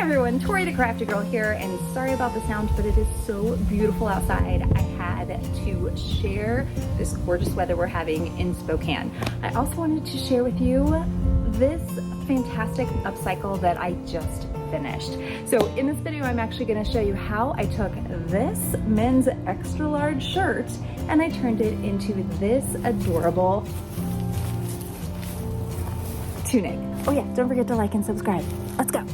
everyone, Tori the Crafty Girl here, and sorry about the sound, but it is so beautiful outside. I had to share this gorgeous weather we're having in Spokane. I also wanted to share with you this fantastic upcycle that I just finished. So in this video, I'm actually going to show you how I took this men's extra large shirt and I turned it into this adorable tunic. Oh yeah, don't forget to like and subscribe. Let's go.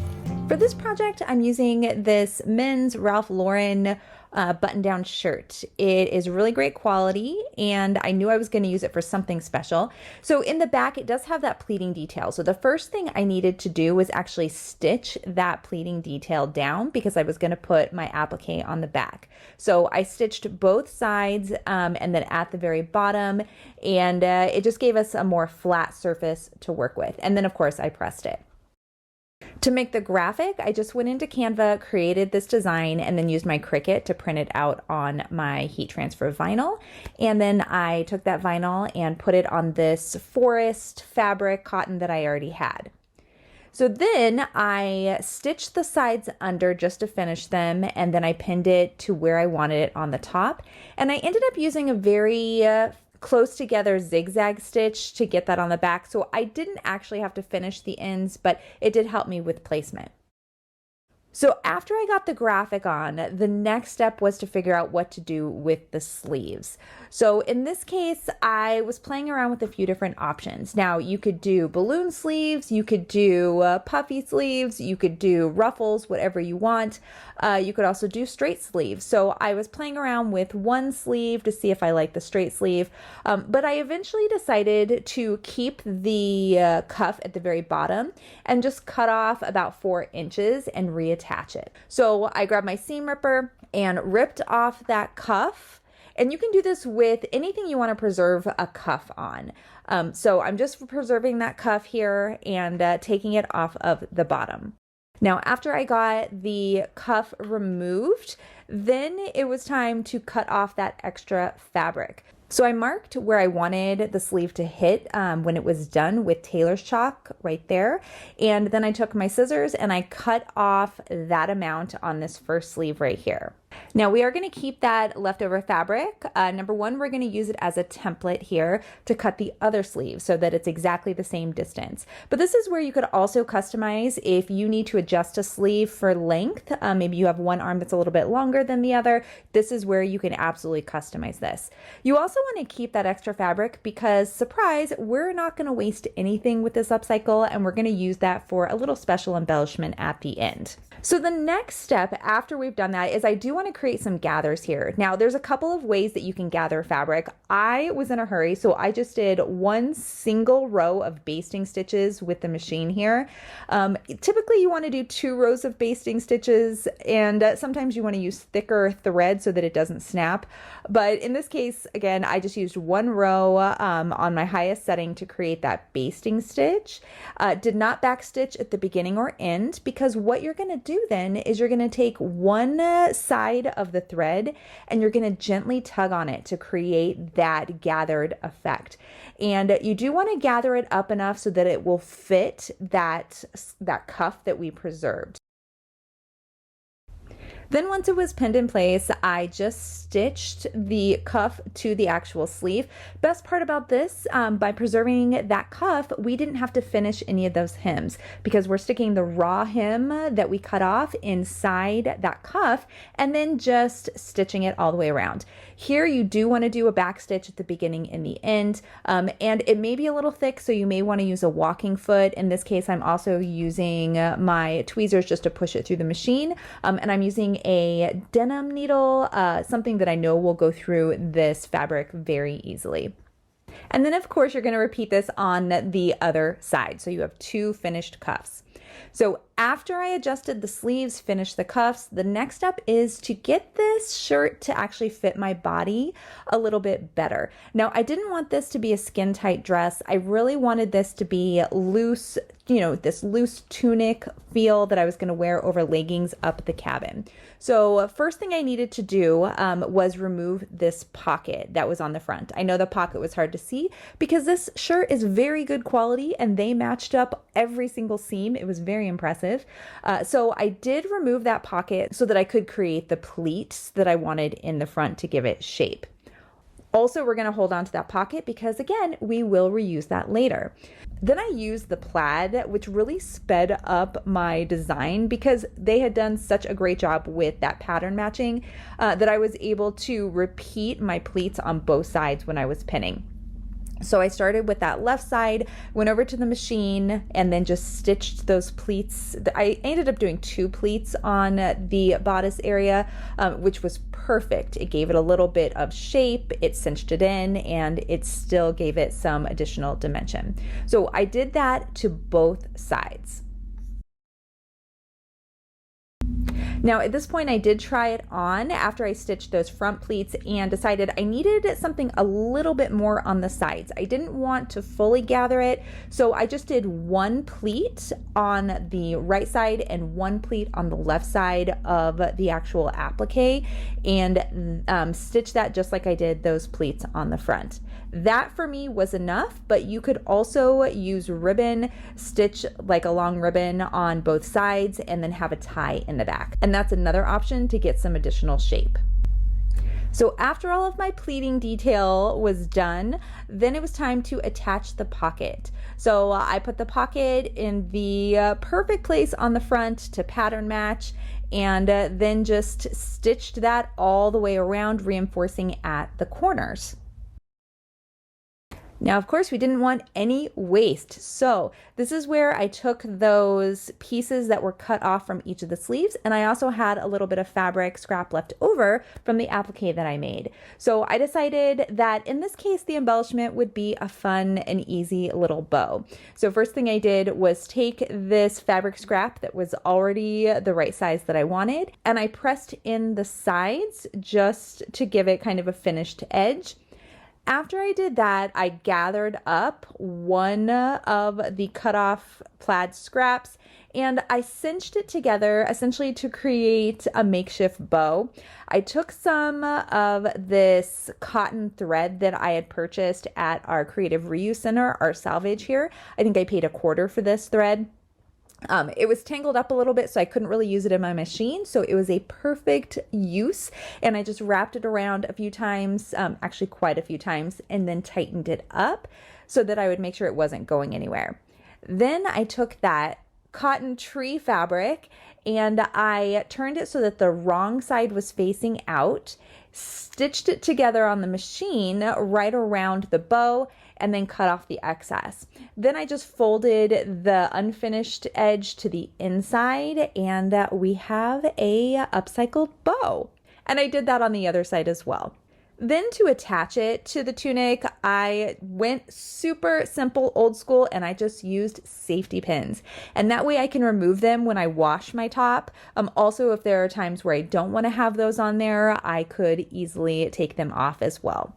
For this project, I'm using this men's Ralph Lauren button-down shirt. It is really great quality, and I knew I was going to use it for something special. So in the back, it does have that pleating detail. So the first thing I needed to do was actually stitch that pleating detail down because I was going to put my applique on the back. So I stitched both sides and then at the very bottom, and it just gave us a more flat surface to work with. And then of course I pressed it. To make the graphic, I just went into Canva, created this design, and then used my Cricut to print it out on my heat transfer vinyl. And then I took that vinyl and put it on this forest fabric cotton that I already had. So then I stitched the sides under just to finish them, and then I pinned it to where I wanted it on the top. And I ended up using a very close together zigzag stitch to get that on the back. So I didn't actually have to finish the ends, but it did help me with placement. So after I got the graphic on, the next step was to figure out what to do with the sleeves. So in this case, I was playing around with a few different options. Now you could do balloon sleeves, you could do puffy sleeves, you could do ruffles, whatever you want. You could also do straight sleeves. So I was playing around with one sleeve to see if I liked the straight sleeve, but I eventually decided to keep the cuff at the very bottom and just cut off about 4 inches and reattach it. So I grabbed my seam ripper and ripped off that cuff. And you can do this with anything you want to preserve a cuff on. So I'm just preserving that cuff here and taking it off of the bottom. Now, after I got the cuff removed, then it was time to cut off that extra fabric. So I marked where I wanted the sleeve to hit when it was done with tailor's chalk right there. And then I took my scissors and I cut off that amount on this first sleeve right here. Now we are going to keep that leftover fabric. Number one, we're going to use it as a template here to cut the other sleeve so that it's exactly the same distance. But this is where you could also customize if you need to adjust a sleeve for length. Maybe you have one arm that's a little bit longer than the other. This is where you can absolutely customize this. You also want to keep that extra fabric because, surprise, we're not going to waste anything with this upcycle, and we're going to use that for a little special embellishment at the end. So the next step after we've done that is I do want to create some gathers here. Now there's a couple of ways that you can gather fabric. I was in a hurry, so I just did one single row of basting stitches with the machine here. Typically you want to do 2 rows of basting stitches, and sometimes you want to use thicker thread so that it doesn't snap. But in this case, again, I just used 1 row on my highest setting to create that basting stitch. Did not backstitch at the beginning or end, because what you're going to do then is you're going to take one side of the thread and you're going to gently tug on it to create that gathered effect. And you do want to gather it up enough so that it will fit that cuff that we preserved. Then once it was pinned in place, I just stitched the cuff to the actual sleeve. Best part about this, by preserving that cuff, we didn't have to finish any of those hems because we're sticking the raw hem that we cut off inside that cuff and then just stitching it all the way around. Here you do want to do a back stitch at the beginning and the end, and it may be a little thick, so you may want to use a walking foot. In this case, I'm also using my tweezers just to push it through the machine, and I'm using a denim needle, something that I know will go through this fabric very easily. And then of course you're going to repeat this on the other side. So you have 2 finished cuffs. So after I adjusted the sleeves, finished the cuffs, the next step is to get this shirt to actually fit my body a little bit better. Now, I didn't want this to be a skin tight dress. I really wanted this to be loose, you know, this loose tunic feel that I was going to wear over leggings up the cabin. So first thing I needed to do was remove this pocket that was on the front. I know the pocket was hard to see because this shirt is very good quality and they matched up every single seam. It was very impressive. So I did remove that pocket so that I could create the pleats that I wanted in the front to give it shape. Also, we're going to hold on to that pocket because, again, we will reuse that later. Then I used the plaid, which really sped up my design because they had done such a great job with that pattern matching that I was able to repeat my pleats on both sides when I was pinning. So I started with that left side, went over to the machine, and then just stitched those pleats. I ended up doing 2 pleats on the bodice area, which was perfect. It gave it a little bit of shape, it cinched it in, and it still gave it some additional dimension. So I did that to both sides. Now at this point I did try it on after I stitched those front pleats and decided I needed something a little bit more on the sides. I didn't want to fully gather it, so I just did 1 pleat on the right side and 1 pleat on the left side of the actual applique and stitched that just like I did those pleats on the front. That for me was enough, but you could also use ribbon, stitch like a long ribbon on both sides and then have a tie in the back. And that's another option to get some additional shape. So after all of my pleating detail was done, then it was time to attach the pocket. So I put the pocket in the perfect place on the front to pattern match and then just stitched that all the way around, reinforcing at the corners. Now, of course, we didn't want any waste. So this is where I took those pieces that were cut off from each of the sleeves. And I also had a little bit of fabric scrap left over from the applique that I made. So I decided that in this case, the embellishment would be a fun and easy little bow. So first thing I did was take this fabric scrap that was already the right size that I wanted, and I pressed in the sides just to give it kind of a finished edge. After I did that, I gathered up one of the cut off plaid scraps and I cinched it together essentially to create a makeshift bow. I took some of this cotton thread that I had purchased at our Creative Reuse Center, our salvage here. I think I paid $1/4 for this thread. It was tangled up a little bit, so I couldn't really use it in my machine. So it was a perfect use. And I just wrapped it around a few times, actually quite a few times, and then tightened it up so that I would make sure it wasn't going anywhere. Then I took that cotton tree fabric and I turned it so that the wrong side was facing out, stitched it together on the machine right around the bow, and then cut off the excess. Then I just folded the unfinished edge to the inside and we have a upcycled bow. And I did that on the other side as well. Then to attach it to the tunic, I went super simple, old school, and I just used safety pins. And that way I can remove them when I wash my top. Also, if there are times where I don't want to have those on there, I could easily take them off as well.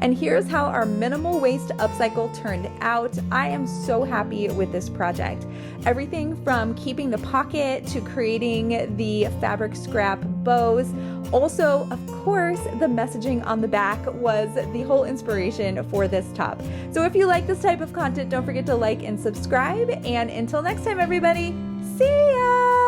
And here's how our minimal waste upcycle turned out. I am so happy with this project. Everything from keeping the pocket to creating the fabric scrap bows. Also, of course, the messaging on the back was the whole inspiration for this top. So if you like this type of content, don't forget to like and subscribe. And until next time, everybody, see ya!